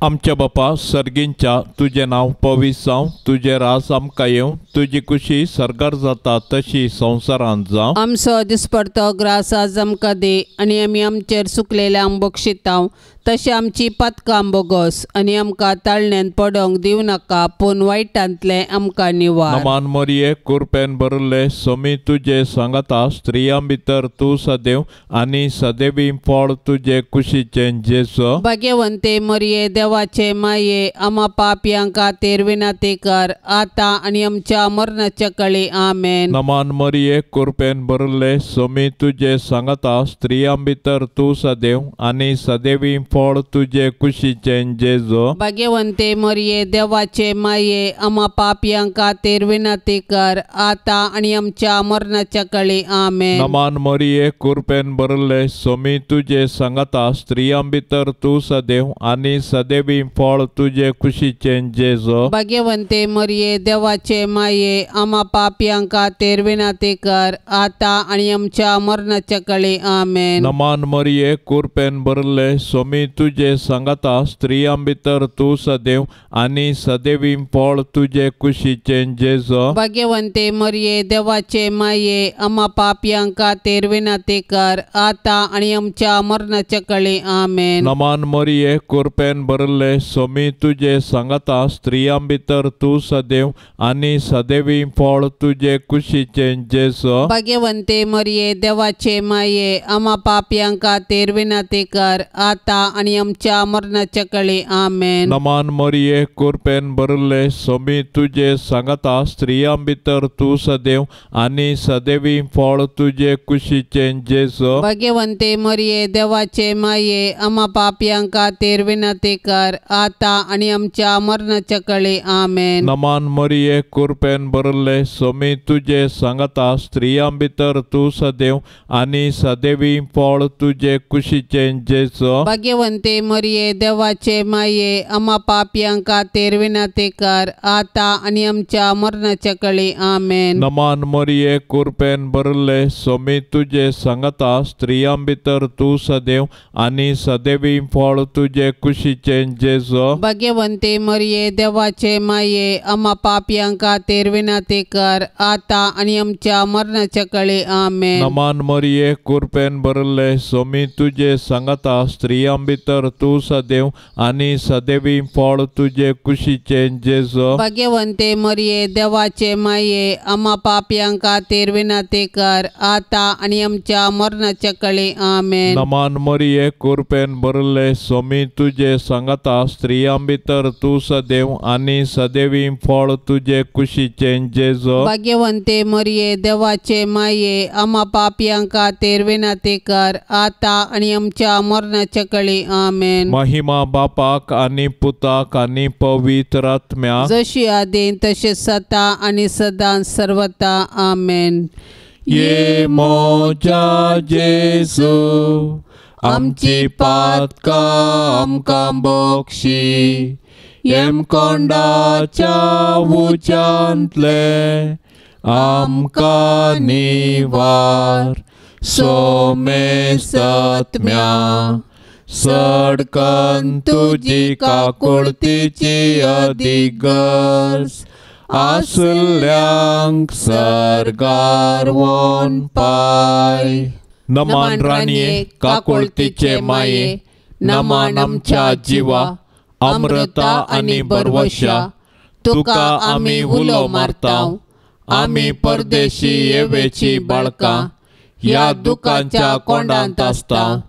आमच्या बापा सर्गींच्या तुजें नांव पवित्र जावं. तुजें रास आमकां येवं. तुजी खुशी सरकार जाता तशी संवसारांत जावं. आमचो दिसपडतो ग्रास आज आमकां दे आनी आमी आमचेर चुकलेल्यांक बक्षितांव तशें आमची पातकां बोगोस आनी आमकां ताळण्यांत पडोंक दिवं नाका पूण वायटांतले आमकां निवार. नमान मोरये कृपेन भरले सोमी तुजे सांगता स्त्रियां भितर तूं सदैव आनी सदैवी फळ तुजे कुशीचें जेजू. भाग्यवंते मोरये देवाचे माये आम्हा पापियांका तेरविनाती कर आता आणि आमच्या मरणाच्या कळी आमेन. नमान मरिये कृपेन भरले सोमी तुझे सांगता स्त्रियां भितर तू सदैव आणि सदैवी फळ तुझे कुशीचे जेजो. भाग्यवंते मरिये देवाचे माये आम्हा पापियांका तेरविनाती कर आता आणि आमच्या मरणाच्या कळी आमेन. नमान मरिये कृपेन भरले सोमी तुझे सांगता स्त्रियां भितर तू सदैव आणि सदैवी फळ तुझे कुशीचे जेजो. भाग्यवंते मरिये देवाचे माये आम्हा पापियांका तेरविनाती कर आता आणि आमच्या मरणाच्या कळी आमेन. नमान मरिये कृपेन भरले सोमी तुझे सांगता स्त्रियां भितर तू सदैव आणि सदैवी फळ तुझे कुशीचे जेजो. भाग्यवंते मरिये देवाचे माये आम्हा पापियांका तेरविनाती कर आता आणि आमच्या मरणाच्या कळी आमेन. नमान मरिये कृपेन भरले सोमी तुझे सांगता स्त्रियां भितर तू सदैव आणि सदैवी फळ तुझे कुशीचे जेजो. भाग्यवंते मरिये देवाचे माये आम्हा पापियांका तेरविनाती कर आता आणि आमच्या मरणाच्या कळी आमेन. नमान मरिये कृपेन भरले सोमी तुझे सांगता स्त्रियां भितर तू सदैव आणि सदैवी फळ तुझे कुशीचे जेजो. भाग्यवंते मरिये देवाचे माये आम्हा पापियांका तेरविनाती कर आता आणि आमच्या मरणाच्या कळी आमेन. नमान मरिये कृपेन भरले सोमी तुझे सांगता स्त्रियां भितर तू सदैव आणि सदैवी फळ तुझे कुशीचे जेजो. भाग्यवंते मरिये देवाचे माये आम्हा पापियांका तेरविनाती कर आता आणि आमच्या मरणाच्या कळी आमेन. नमान मरिये कृपेन भरले सोमी तुझे सांगता स्त्रियां भितर तू सदैव आणि सदैवी फळ तुझे कुशीचे जेजो. भाग्यवंते मरिये देवाचे माये आम्हा पापियांका तेरविनाती कर आता आणि आमच्या मरणाच्या कळी आमेन. नमान मरिये कृपेन भरले सोमी तुझे सांगता स्त्रियां भितर तू सदैव आणि सदैवी फळ तुझे कुशीचे जेजो. भाग्यवंते मरिये देवाचे माये आम्हा पापियांका तेरविनाती कर आता आणि आमच्या मरणाच्या कळी आमेन. नमान मरिये कृपेन भरले सोमी तुझे सांगता स्त्रियां भितर तू सदैव आणि सदैवी फळ तुझे कुशीचे जेजो. भाग्यवंते मरिये देवाचे माये आम्हा पापियांका तेरविनाती कर आता आणि आमच्या मरणाच्या कळी आमेन. महिमा बापाक आणि पुताक आणि पवित्र आत्म्या जशी आदीन तसे सता आणि सदां सर्वता आमेन. ये मोजा जेजू आमची पातका आमकां बोक्षी येम कोंडाच्या उच्यांतले आमकां निवार सोमे सत्म्या सडकन तुजी काकुळतीची अधिगर्स आसल्यांक सरगार वोन पाय. नमान राणये काकुळतीचे माये नमान आमच्या जिवा अमृता आणि बरवशा तुका आमी उलो मारताव. आमी परदेशी येवेची बाळकां ह्या दुखांच्या कोंडांत आसताव.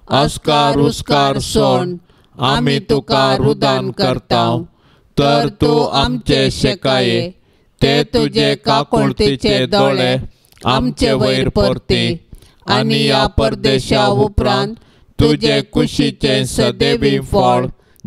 अस्कार उस्कार सोड आमी तुका रुदान करताव. तर तू आमचे शेकाये ते तुझे काकुळतीचे दोळे आमचे वयर परती आणि या परदेशा उपरांत तुझे कुशीचे सदैवी फळ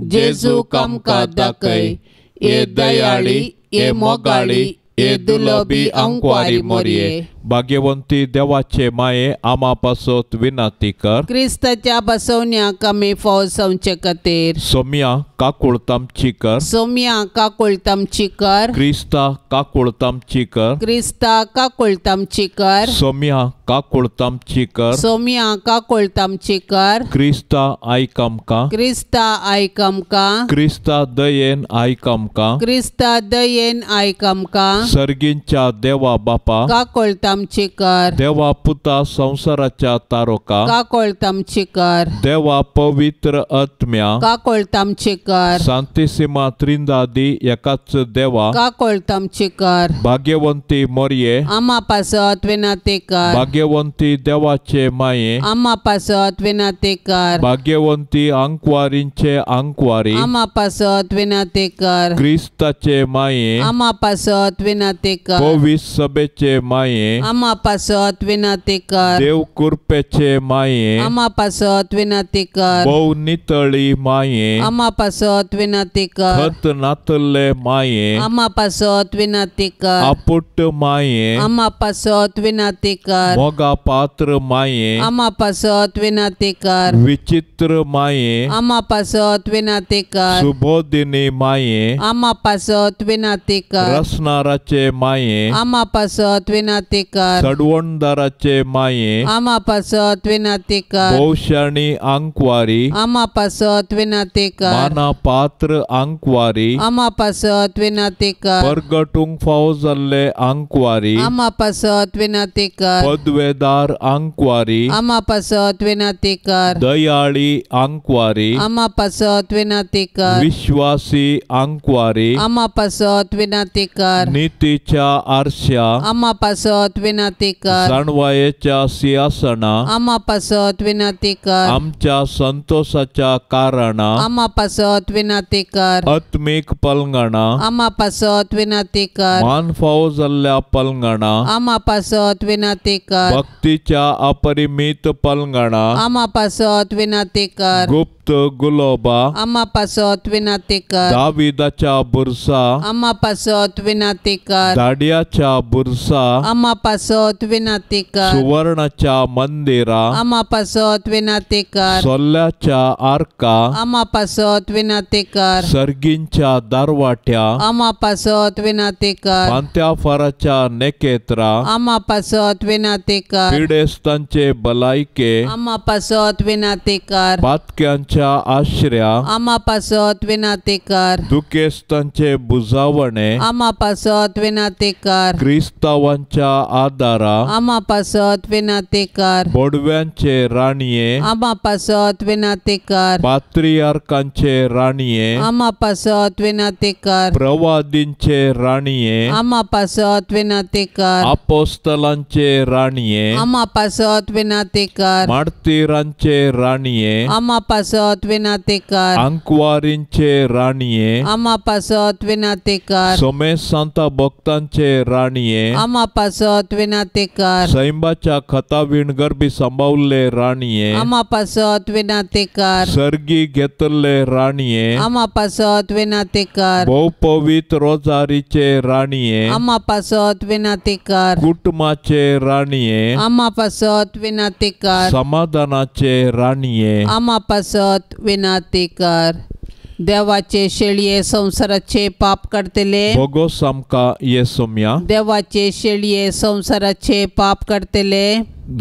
जेजूक आमकां दाखय. ये दयाळी ये मोगाळी ये दुलोबी अंकवारी मोरये. भाग्यवंती देवाचे माये आम्हा पासत विनंती कर. क्रिस्ताच्या बसवण्याक आमी फावो जावचे खातीर सोम्या काकुळतामची कर. सोम्या काकुळतामची कर. क्रिस्ता काकुळतामची कर. क्रिस्ता काकुळतामची कर. सोम्या काकुळतामची कर. सोम्या काकुळतामची कर. क्रिस्ता आयक आमकां. क्रिस्ता आयक आमकां. क्रिस्ता दयेन आयक आमकां. क्रिस्ता दयेन आयक आमकां. सर्गींच्या देवा बापा काकुळताम आमची कर. देवा पुता संसाराच्या तारोका, काकोळत आमची कर. देवा पवित्र आत्म्या, काकोळत आमची कर. शांतिसीमा त्रिंदादी एकाच देवा, काकोळत आमची कर. भाग्यवंती मोरये, आम्हा पासत विनाते कर. भाग्यवंती देवाचे माये, आम्हा पासत विनाते कर. भाग्यवंती अंकवारींचे अंकवारी, आम्हा पासत विनाते कर. ख्रिस्ताचे माये, आम्हा पासत विनाते कर. पवित्र सभेचे माये, आम्हा पासत विनाते कर. देव कृपेचे माये, आम्हा पासत विनाते कर. बहु नितळी माये, आम्हा पासत विनाते कर. खत नातले माये, आम्हा पासत विनाते कर. आपुट माये, आम्हा पासत विनाते कर. मोगा पात्र माये, आम्हा पासत विनाते कर. विचित्र माये, आम्हा पासत विनाते कर. सुबोधिनी माये, आम्हा पासत विनाते कर. रसनाराचे माये, आम्हा पासत विनाते कर. सडवणदाराचे माये, आम्हा पासत विनाते कर. बहुशाणी अंकवारी, आम्हा पासत विनाते कर. माना पात्र अंकवारी, आम्हा पासत विनाते कर. परगटुंग फावजल्ले अंकवारी, आम्हा पासत विनाते कर. पदवेदार अंकवारी, आम्हा पासत विनाते कर. दयाळी अंकवारी, आम्हा पासत विनाते कर. विश्वासी अंकवारी, आम्हा पासत विनाते कर. नीतीच्या आरशा, आम्हा पासत विनाते कर. जाणवायेच्या सिंहासना, आम्हा पासत विनाते कर. आमच्या संतोषाच्या कारणा, आम्हा पासत विनाते कर. आत्मिक पलंगणा, आम्हा पासत विनाते कर. मान फावजल्ल्या पलंगणा, आम्हा पासत विनाते कर. भक्तीच्या अपरिमित पलंगणा, आम्हा पासत विनाते कर. गुप्त गुलोबा, आम्हा पासत विनाते कर. दाविदाच्या बुरसा, आम्हा पासत विनाते कर. दाडियाच्या बुरसा, आम्हा पासत विनाते कर. सुवर्णाच्या मंदिरा, आम्हा पासत विनाते कर. सोल्ल्याच्या आर्का, आम्हा पासत विनाते कर. सर्गींच्या दारवाट्या, आम्हा पासत विनाते कर. पांत्या फराच्या नेकेत्रा, आम्हा पासत विनाते कर. पिडेस्तांचे बलायके, आम्हा पासत विनाते कर. पातक्यांच्या आश्रया, आम्हा पासत विनाते कर. दुखेस्तांचे बुजावणे, आम्हा पासत विनाते कर. क्रिस्तावांच्या आदारा, आम्हा पासत विनाते कर. बोडव्यांचे राणीये, आम्हा पासत विनाते कर. पात्रियार्कांचे राणीये, आम्हा पासत विनाते कर. प्रवादींचे राणीये, आम्हा पासत विनाते कर. अपोस्तलांचे राणीये, आम्हा पासत विनाते कर. मार्तिरांचे राणीये, आम्हा पासत विनाते कर. अंकवारींचे राणीये, आम्हा पासत विनाते कर. सोमे सांता भक्तांचे राणीये, आम्हा पासत विनाते कर. सैंबाच्या खतावीण गर्भी संभावले राणीये, आम्हा पासत विनाते कर. सर्गी घेतले राणीये, आम्हा पासत विनाते कर. बहुपवित्र रोजारीचे राणीये, आम्हा पासत विनाते कर. कुटुंबाचे राणीये, आम्हा पासत विनाते कर. समाधानाचे राणीये, आम्हा पासत विनाते कर. देवाचे शेळये संसाराचे पाप करतले. भोगोस आमका येसुम्या, देवाचे शेळये संसाराचे पाप करतले.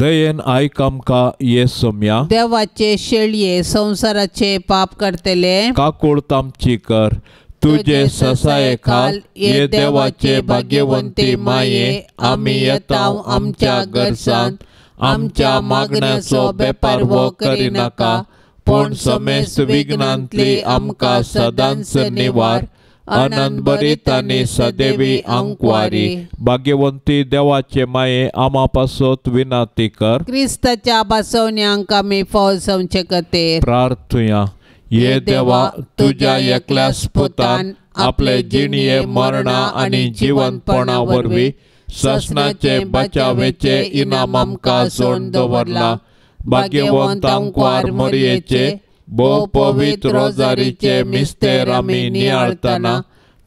दयेन आयक आमका येसुम्या, देवाचे शेळये संसाराचे पाप करतले. काकुळत आमची कर, तुझे ससाये खाल, ये देवाचे भाग्यवंती माये, आम्ही येताव आमच्या गरजांत, आमच्या मागण्याचो बेपार वो करी नाका, पण समेस्त विघ्नांतली आमका सदांच निवार, आनंद भरीत आनी सदैवी अंकवारी. भाग्यवंती देवाचे माये, आमा पासत विनाती कर. क्रिस्ताच्या बसवण्यांक आमी फौजवचे खातीर प्रार्थुया. ये देवा, तुझ्या एकल्याच पुतान आपले जिणये मरणा आणि जीवनपणा वरवी ससनाचे बचावेचे इनाम आमका सोडून दवरला. भाग्यवंत अंकवार मोरयेचे भोव पवित्र रोजारीचे मिस्तेर आमी नियाळतना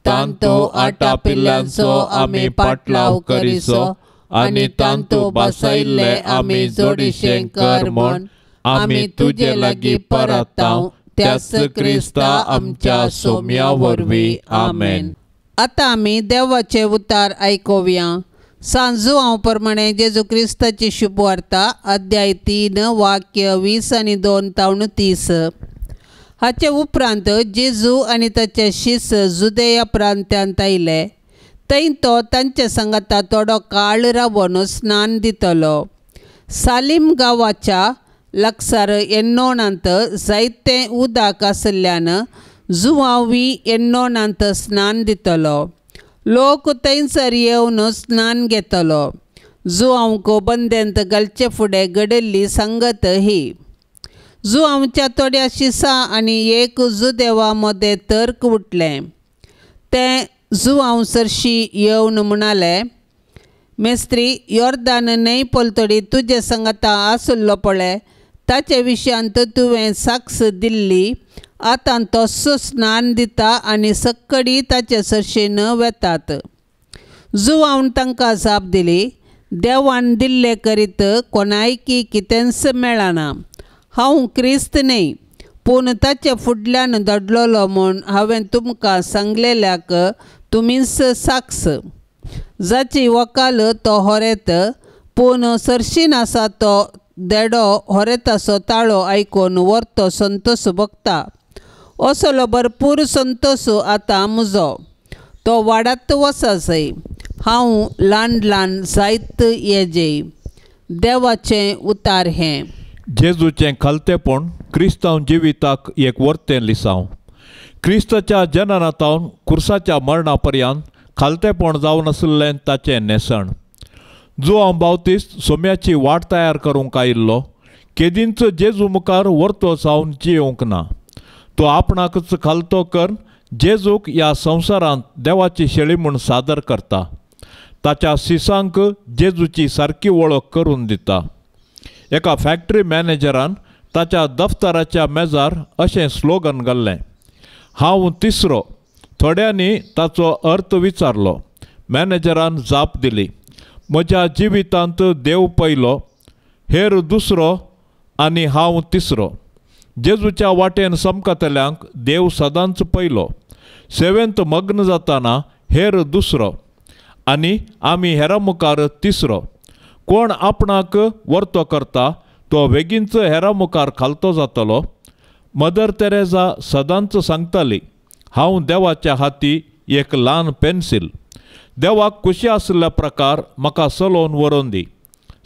तांतो आटा पिल्ल्यांचो आमी पाटलाव करिसो आनी तांतो बसयल्ले आमी जोडिशें कर म्हण आमी तुजे लागीं परताव त्याच क्रिस्ता आमच्या सोम्या वरवीं. आमेन. आतां आमी देवाचे उतार आयकुया. सांजू हांव प्रमाणे जेजू क्रिस्ताची शुभ वार्ता अध्याय 3 वाक्य 20 आनी 2-30. हाचे उपरांत जेजू आनी ताचे शिष्य जुदेया प्रांत्यांत आयले. थंय तो तांचे सांगाता थोडो काळ रावन स्नान दितलो. सालीम गांवाच्या लागसार एन्नोनांत जायतें उदक आसल्यान जुवांवी एन्नोनांत स्नान दितलो. लोक थंयसर येवन स्नान घेतलो. जुवांक बंदेंत घालचे फुडें घडिल्ली सांगत ही. जुवांच्या थोड्या शिसां आनी एक जुदेवा मदें तर्क उठलें. तें जुवांव सरशी येवन म्हणालें, मेस्त्री, योर्दान न्हंय पलतडी तुजे सांगाता आसलो पळय, ताचे विशयांत तुवें साक्ष दिल्ली. आतां तसो स्नान दिता आनी सक्कडी ताचे सरशीन वेतात. जुवांवन तांकां जाप दिली, देवान दिल्ले करीत कोणायकी कितेंच मेळना. हांव क्रिस्त न्हय, पूण ताचे फुडल्यान दडलोलो म्हूण हांवें तुमकां सांगलेल्याक तुमीच साक्ष. जाची वकाल तो होरेत, पूण सरशीन आसा तो देडो होरेताचो ताळो आयकून व्हरतो संतोश भोगता. असलो भरपूर संतोश आतां म्हजो. तो वाडत वचसय. हांव ल्हान ल्हान जायत येजय. देवाचें उतार हें. जेजूचें खालतेपण क्रिस्तांव जिविताक एक वर्तें लिसांव. क्रिस्ताच्या जननातावन कुर्साच्या मरणा पर्यंत खालतेपण जावन आसलें ताचें नेसण. जो हांव बावतिस्ट सोम्याची वाट तयार करूंक आयिल्लो, केदींच जेजू मुखार वर्तो जावन जियोंक ना. तो आपणाकच खालतो करून जेजूक ह्या संवसारांत देवाची शेळी म्हूण सादर करता. ताच्या शिसांक जेजूची सारकी वळख करून दिता. एका फॅक्टरी मॅनेजरान ताच्या दफ्तराच्या मेजार अशें स्लोगन घाल्लें, हांव तिसरो. थोड्यांनी ताचो अर्थ विचारलो. मॅनेजरान जाप दिली, म्हज्या जिवितांत देव पयलो, हेर दुसरो आनी हांव तिसरो. जेजूच्या वाटेन समकतल्यांक देव सदांच पयलो. सेवेंत मग्न जातना हेर दुसरो आनी आमी हेरां मुखार तिसरो. कोण आपणाक वर्तो करता तो बेगीनच हेरां मुखार खालतो जातलो. मदर तेरेसा सदांच सांगताली, हांव देवाच्या हाती एक ल्हान पेन्सील. देवाक खुशी आसल्या प्रकार म्हाका चलोवन व्हरोन दी.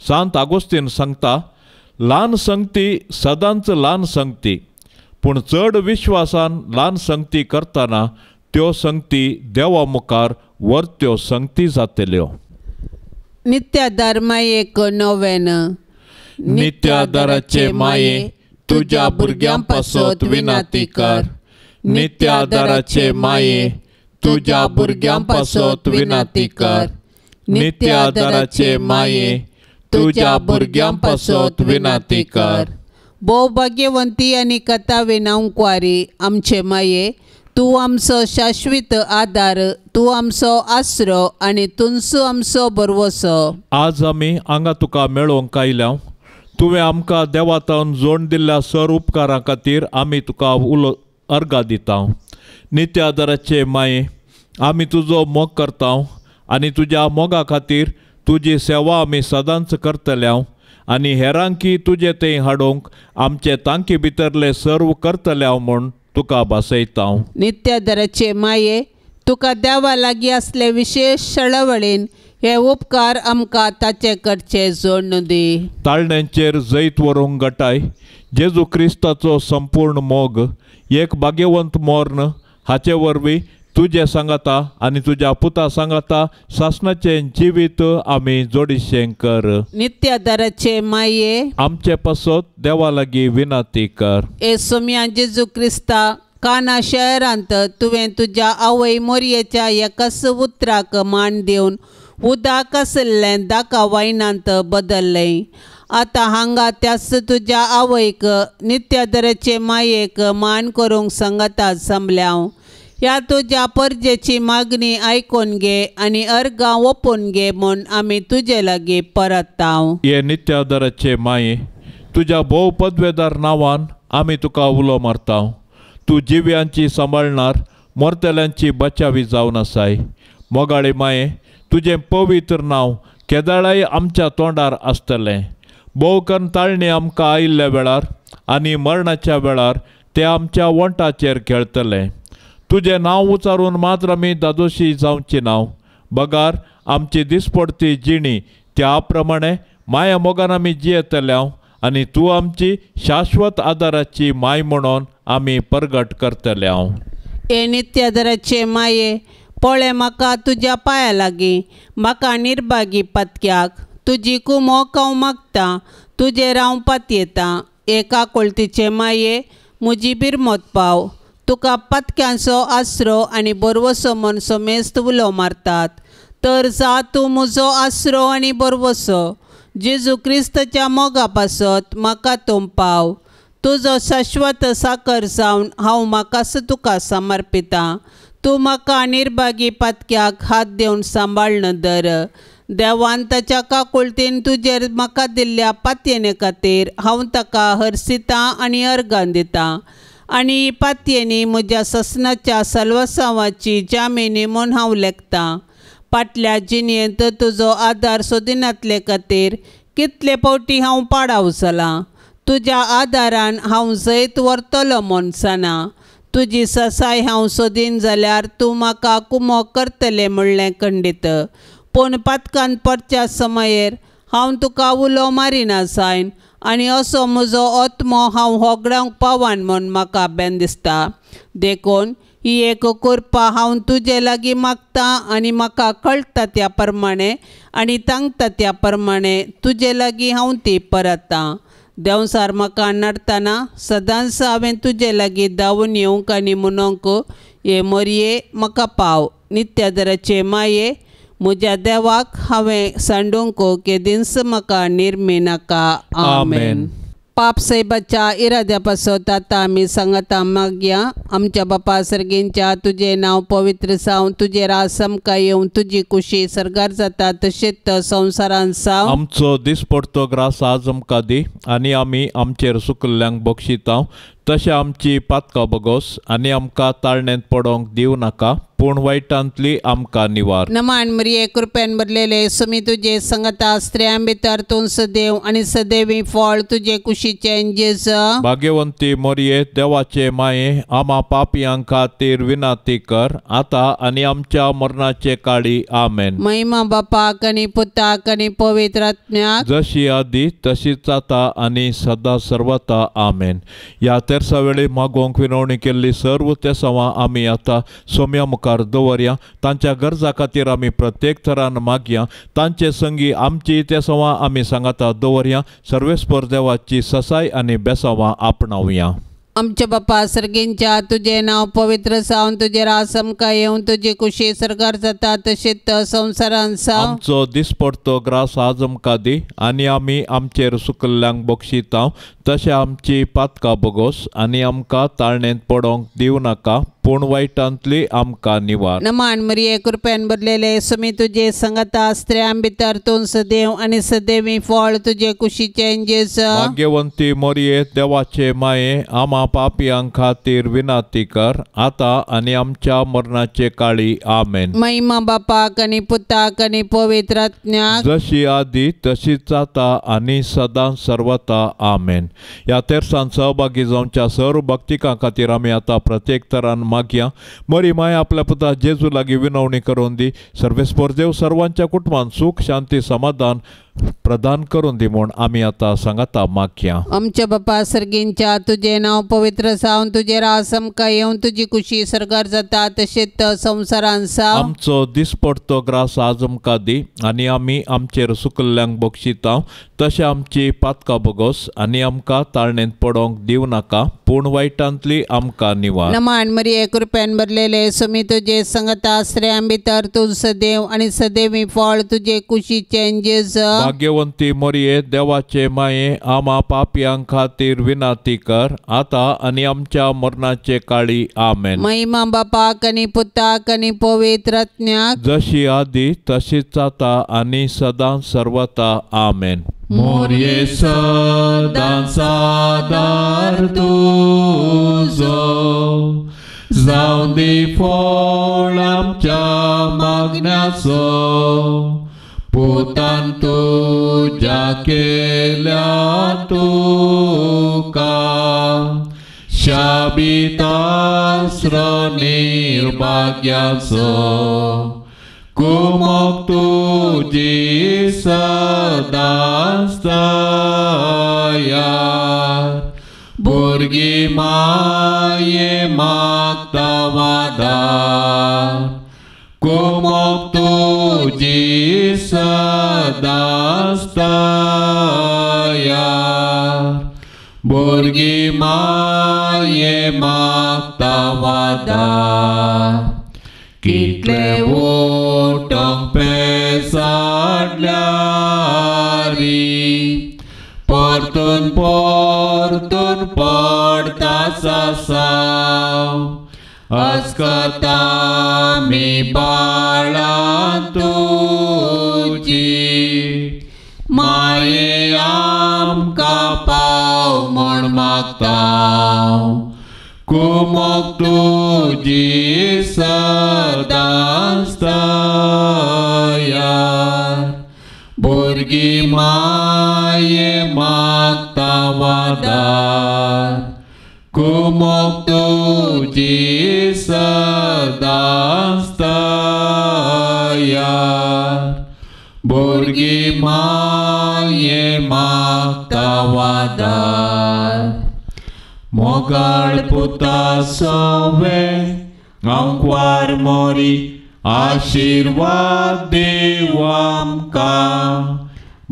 सांत आगोस्तीन सांगता, ल्हान संगती सदांच ल्हान संगती, पूण चड विश्वासान ल्हान संगती करतना त्यो संगती देवा मुखार वर्त्यो संगती जातल्यो. नित्यादार मायेक नोवेन. नित्यादाराचे माये तुज्या भुरग्यां पासत विनाती कर. नित्यादाराचे माये तुज्या भुरग्यां पासत विनाती कर. नित्यादाराचे माये तुज्या भुरग्यां पासत विनाती कर. भोवभाग्यवंती आनी कथा विनांकवारी आमचे माये, तूं आमचो शाश्वीत आदार, तूं आमचो आसरो आनी तुमचो आमचो बरवसो. आज आमी हांगा तुका मेळोवंक आयल्या. तुवें आमकां देवातावन जोड दिल्ल्या सर उपकारां खातीर आमी तुका अर्गां दिता. नित्यादाराचे माये, आमी तुजो मोग करता आनी तुज्या मोगा खातीर तुजी सेवा आमी सदांच करतल्या आनी हेरांकी तुजे थंय हाडूंक आमचे तांकी भितरले सर्व करतल्या म्हूण तुका भासयता. नित्यादाराचे माये, तुका देवा लागीं असले विशेष चळवळीन हे उपकार आमकां ताचे कडचे जोडून दी. ताळण्यांचेर जैत व्हरूंक घटाय जेजू क्रिस्ताचो संपूर्ण मोग, एक भाग्यवंत मोर्न हाचे वरवीं तुजे सांगाता आनी तुज्या पुता सांगाता सासणाचें जिवीत आमी जोडिशें कर. नित्यादाराचे माये, आमचे पासत देवा लागीं विनाती कर. ए सोम्या जेजू क्रिस्ता, काना शहरांत तुवें तुज्या आवय मोरयेच्या एकाच उतराक मान दिवन उदक आसलें दाका वायनांत बदल्लें. आतां हांगा त्याच तुज्या आवयक, नित्यादाराचे मायेक मान करूंक सांगाता सांभल्याव. ह्या तुज्या परजेची मागणी आयकून घे आनी अर्गां ओपून घे म्हूण आमी तुजे लागीं परतांव. हे नित्यादाराचे माये, तुज्या भोव पदवेदार नांवान आमी तुका उलो मारता. तूं जिव्यांची सांबाळणार, मोरतेल्यांची बचावी जावन आसाय. मोगाळी माये, तुजें पवित्र नांव केदाळाय आमच्या तोंडार आसतलें. भोव करून ताळणी आमकां आयिल्ल्या वेळार आनी मरणाच्या वेळार ते आमच्या वंटाचेर खेळटले. तुजें नांव उचारून मात्र आमी दादोशी जावची नांव. बगार आमची दिसपडती जिणी त्या प्रमाणे माया मोगान आमी जियेतल्या आनी तूं आमची शाश्वत आदाराची माय म्हणून आमी परगट करतल्या. हे नित्यादराचे माये, पळय म्हाका तुज्या पांया लागीं, म्हाका निर्भागी पत्क्याक तुजी कुमोक हांव मागता, तुजेर हांव पातयेतां. एका कोळतीचे माये, म्हजी बिरमोत पाव. तुका पत्क्यांचो आसरो आनी बरवसो मनसो मेस्त उलो मारतात. तर जा तूं म्हजो आसरो आनी बरवसो. जेजू क्रिस्ताच्या मोगा पासत म्हाका तूं पाव. तुजो शाश्वत साकर जावन हांव म्हाकाच तुका समर्पितां. तूं म्हाका निर्भागी पत्क्याक हात देवन सांबाळन धर. देवान ताच्या काकुळतीन तुजेर म्हाका दिल्ल्या पातयेने खातीर हांव ताका हरसितां आनी अर्गां दितां. आनी ही पातयेनी म्हज्या ससनाच्या सल्वसांवाची जामिनी म्हूण हांव लेखतां. फाटल्या जिणेंत तुजो आदार सोदिनातले खातीर कितले फावटी हांव पाडाव जालां. तुज्या आदारान हांव जैत व्हरतलो म्हूण जाणा. तुजी ससाय हांव सोदीन जाल्यार तूं म्हाका कुमो करतलें म्हणलें खंडीत. पूण पातकान पडच्या समयेर हांव तुका उलो मारिना जायन आनी असो म्हजो आत्मो हांव होगडावंक पावान म्हूण म्हाका बेन दिसता. देखून ही एक कृपा हांव तुजे लागीं मागतां आनी म्हाका कळटा त्या प्रमाणे आनी तांगता त्या प्रमाणे तुजे लागीं हांव ती परतां. देंवसार म्हाका नडतना सदांच हांवें तुजे लागीं धांवून येवंक आनी म्हणूंक, हे मोरये म्हाका पाव. नित्यादराचे माये, म्हज्या देवाक हांवें सांडूंक केदींच म्हाका निर्मी नाका. आमेन. पाप सैबाच्या इराद्या पासत आतां आमी सांगता मागया. आमच्या बापा सर्गींच्या तुजें नांव पवित्र जावं, तुजें रास आमकां येवं, तुजी कुशी सरगार जाता तशेंच संवसारांत जावं. आमचो दिसपडतो ग्रास आज आमकां दी आनी आमी आमचेर सुकल्ल्यांक बक्षितांव. तशें आमची पातकां बगोस आनी आमकां ताळणेंत पडोंक दिवं नाका, पूण वायटांतली आमकां निवार. नमान मरिये, कृपेन भरलेले सुमी तुजे संगता स्त्रियां भितर तूं सदैव आनी सदैवी फळ तुजे कुशीचें जेजू. भाग्यवंती मोरये, देवाचे माये, आमा पापयांक खातीर विनाती कर, आतां आनी आमच्या मरणाचे काळी. आमेन. महिमा बापाक आनी पुताक आनी पवित्र आत्म्याक, जशी आदी तशीच आता आनी सदा सर्वता. आमेन. ह्या तेरसा वेळी मागोवंक विनवणी केल्ली सर्व तेसांवां आमी आतां सोम्या मुखार दवरया. तांच्या गरजा खातीर आमी प्रत्येक तरान मागया. तांचे संगी आमची तेसांवां आमी सांगाता दवरया. सर्वेस्पर देवाची ससाय आनी बेसांवां आपणावया. आमच्या बापा सर्गींच्या तुजें नांव पवित्र जावन, तुजें रास आमकां येवं, तुजी कुशी सरगार जाता तशेंच संवसारांत जावं. आमचो दिसपडतो ग्रास आज आमकां दी आनी आमी आमचेर सुकल्ल्यांक बक्षितांव. तशें आमची पातकां बगोस आनी आमकां ताळणेंत पडोंक दिवं नाका, पूण वायटांतली आमकां निवार. नमान मरिये, कृपेन भरलेले सुमी तुजे संगता स्त्रियां भितर तूं सदैव आनी सदैवी फळ तुजे कुशीचें जेजू. भाग्यवंती मोरये, देवाचे माये, आमा पापयांक खातीर विनाती कर, आतां आनी आमच्या मरणाचे काळी. आमेन. महिमा बापाक आनी पुताक आनी पवित्र आत्म्याक, जशी आदी तशीच आता आनी सदां सर्वता. आमेन. ह्या तेरसान सहभागी जावच्या सर्व भक्तिकां खातीर आमी आतां प्रत्येक तरान मागया. मरी माय आपल्या पुता जेजू लागीं विनवणी करून दी. सर्वेस्पर देव सर्वांच्या कुटुंबांत सुख, शांती, समाधान प्रदान करून दी म्हूण आमी आतां सांगाता मागया. आमच्या बापा सर्गींच्या तुजें नांव पवित्र जावन, तुजें रास आमकां येवं, तुजी कुशी सरगार जाता तशेंच संवसारांत जावं. आमचो दिसपडतो ग्रास आज आमकां दी आनी आमी आमचेर सुकल्ल्यांक बक्षितांव. तशें आमची पातकां बगोस आनी आमकां ताळणेंत पडोंक दिवं नाका, पूण वायटांतली आमकां निवार. नमान मरिये, कृपेन भरलेले सुमी तुजे संगता स्त्रियां भितर तूं सदैव आनी सदैवी फळ तुजे कुशीचें जेजू. भाग्यवंती मोरये, देवाचे माये, आमा पापयांक खातीर विनाती कर, आतां आनी आमच्या मरणाचे काळी. आमेन. महिमा बापाक आनी पुताक आनी पवित्र आत्म्याक, जशी आदी तशीच आता आनी सदां सर्वता. आमेन. मोरये, सदां सादार तुजो जावं दी फळ आमच्या मागण्याचो. पुतान तुज्या केल्या तुका शाबीत आस्रो निर्भाग्याचो. कुमोक तुजी सदांच तयार भुरगीं माये मागता वादार कुमोक तुजी सदांच तयार भुरगीं माये मागता वादार कितले ओटंक पेसाडल्यारी परतून परतून पडता सासाव अस्कता मी बाळां तुजी माये आमकां पाव म्हण मागतां कुमोक तुजी सदांच तयार भुरगीं माये मागता वादार कुमोक तुजी सदांच तयार भुरगीं माये मागता वादार मोगाळ पुता सोवे अंकवार मोरी आशीर्वाद देव आमकां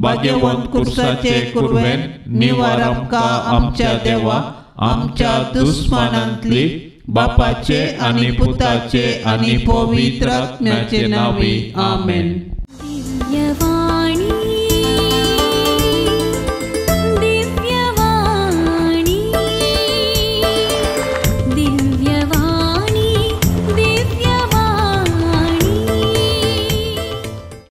भाग्यवंत कुर्साचे कुरवेन निवार आमकां आमच्या देवा आमच्या दुस्मनांतली बापाचे आनी पुताचे आनी पवित्र आत्म्याचे नांवी आमेन.